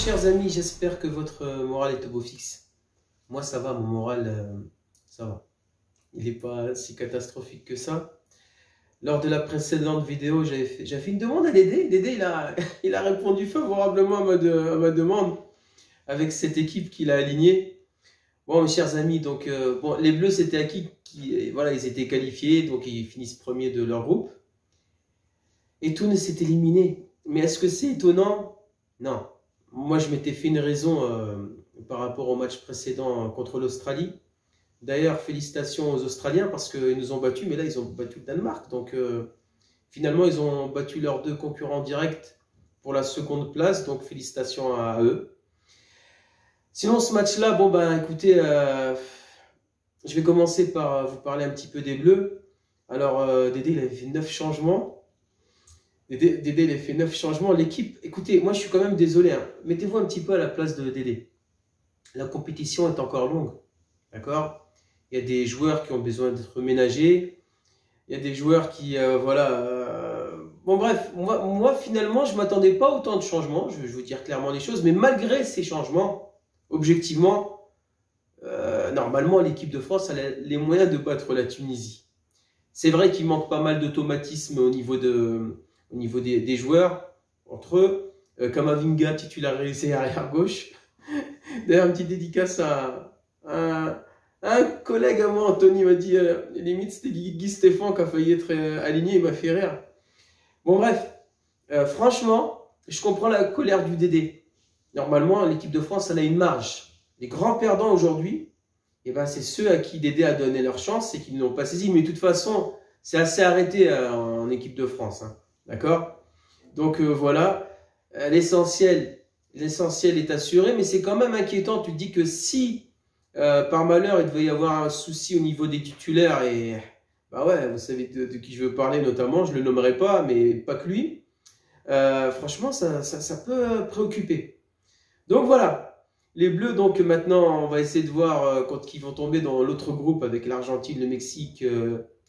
chers amis, j'espère que votre moral est au beau fixe. Moi, ça va, mon moral, ça va. Il n'est pas si catastrophique que ça. Lors de la précédente vidéo, j'avais fait une demande à Dédé. Dédé, il a répondu favorablement à ma demande avec cette équipe qu'il a alignée. Bon, mes chers amis, donc, bon, les Bleus, c'était acquis. Voilà, ils étaient qualifiés, donc ils finissent premiers de leur groupe. Et Tunis s'est éliminé. Mais est-ce que c'est étonnant? Non. Moi, je m'étais fait une raison par rapport au match précédent contre l'Australie. D'ailleurs, félicitations aux Australiens parce qu'ils nous ont battus, mais là, ils ont battu le Danemark. Donc, finalement, ils ont battu leurs deux concurrents directs pour la seconde place. Donc, félicitations à eux. Sinon, ce match-là, bon, ben, écoutez, je vais commencer par vous parler un petit peu des Bleus. Alors, Dédé, il avait fait 9 changements. Dédé, il a fait 9 changements. L'équipe, écoutez, moi, je suis quand même désolé. Hein. Mettez-vous un petit peu à la place de Dédé. La compétition est encore longue. D'accord? Il y a des joueurs qui ont besoin d'être ménagés. Il y a des joueurs qui, voilà. Bon, bref, moi, finalement, je ne m'attendais pas à autant de changements. Je vais vous dire clairement les choses. Mais malgré ces changements, objectivement, normalement, l'équipe de France a les moyens de battre la Tunisie. C'est vrai qu'il manque pas mal d'automatisme au niveau des joueurs, entre eux. Kamavinga titularisé arrière gauche. D'ailleurs, une petite dédicace à un collègue à moi, Anthony, m'a dit limite c'était Guy Stéphane qui a failli être aligné, il m'a fait rire. Bon, bref, franchement, je comprends la colère du Dédé. Normalement, l'équipe de France, elle a une marge. Les grands perdants aujourd'hui, eh ben, c'est ceux à qui Dédé a donné leur chance et qui ne l'ont pas saisi. Mais de toute façon, c'est assez arrêté en équipe de France. Hein. D'accord? Donc voilà, l'essentiel est assuré, mais c'est quand même inquiétant. Tu te dis que si, par malheur, il devait y avoir un souci au niveau des titulaires, et bah ouais, vous savez de qui je veux parler notamment, je ne le nommerai pas, mais pas que lui, franchement, ça peut préoccuper. Donc voilà, les Bleus, donc maintenant, on va essayer de voir quand ils vont tomber dans l'autre groupe avec l'Argentine, le Mexique,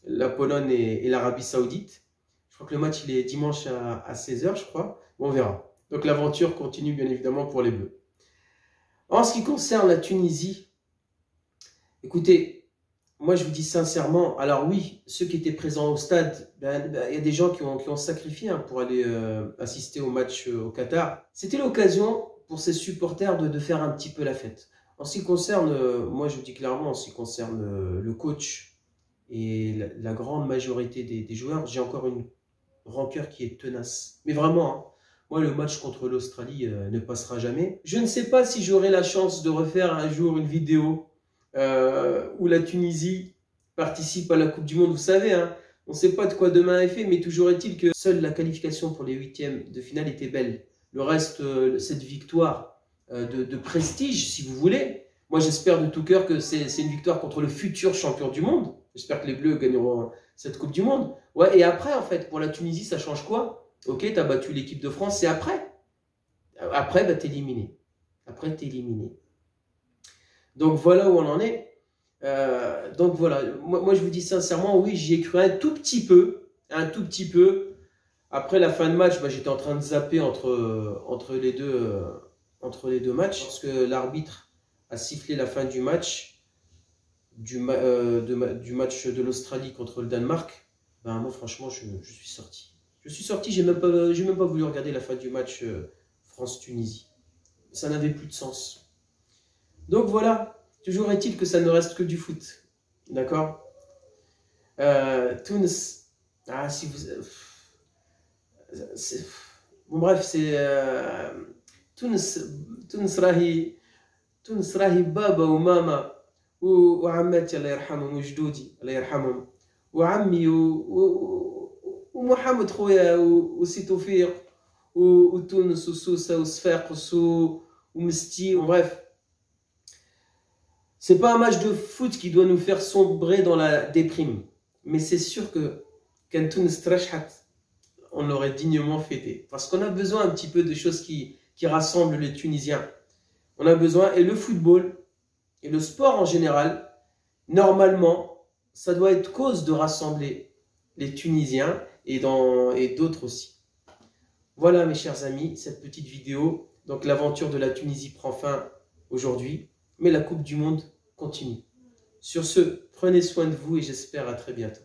la Pologne et l'Arabie Saoudite. Je crois que le match il est dimanche à 16 h, je crois. Bon, on verra. Donc l'aventure continue bien évidemment pour les Bleus. En ce qui concerne la Tunisie, écoutez, moi je vous dis sincèrement, alors oui, ceux qui étaient présents au stade, il y a des gens qui ont sacrifié hein, pour aller assister au match au Qatar. C'était l'occasion pour ces supporters de faire un petit peu la fête. En ce qui concerne, moi je vous dis clairement, en ce qui concerne le coach et la grande majorité des joueurs, j'ai encore une rancœur qui est tenace. Mais vraiment, hein, moi, le match contre l'Australie ne passera jamais. Je ne sais pas si j'aurai la chance de refaire un jour une vidéo où la Tunisie participe à la Coupe du Monde. Vous savez, hein, on ne sait pas de quoi demain est fait, mais toujours est-il que seule la qualification pour les huitièmes de finale était belle. Le reste, cette victoire de prestige, si vous voulez, moi j'espère de tout cœur que c'est une victoire contre le futur champion du monde. J'espère que les Bleus gagneront cette Coupe du Monde. Ouais, et après, en fait, pour la Tunisie, ça change quoi? Ok, tu as battu l'équipe de France, et après? Après, bah, t'es éliminé. Après, t'es éliminé. Donc, voilà où on en est. Donc, voilà. Moi, je vous dis sincèrement, oui, j'y ai cru un tout petit peu. Un tout petit peu. Après la fin de match, bah, j'étais en train de zapper entre les deux matchs. Parce que l'arbitre a sifflé la fin du match. Du match de l'Australie contre le Danemark, ben moi franchement je suis sorti. Je suis sorti, j'ai même pas voulu regarder la fin du match France-Tunisie. Ça n'avait plus de sens. Donc voilà, toujours est-il que ça ne reste que du foot. D'accord? Tunis, ah si vous... bon bref, c'est... Tunis rahi baba ou mama. وعماتي الله يرحمهم وجدودي الله يرحمهم وعمي ومحمد خويا وسي توفيق وتونس وسوسه وصفاقس ومستي. Bref, c'est pas un match de foot qui doit nous faire sombrer dans la déprime, mais c'est sûr que quand Tunis trashat, on l'aurait dignement fêté parce qu'on a besoin un petit peu de choses qui rassemblent les Tunisiens. On a besoin, et le football et le sport en général, normalement, ça doit être cause de rassembler les Tunisiens et d'autres aussi. Voilà mes chers amis, cette petite vidéo. Donc l'aventure de la Tunisie prend fin aujourd'hui, mais la Coupe du Monde continue. Sur ce, prenez soin de vous et j'espère à très bientôt.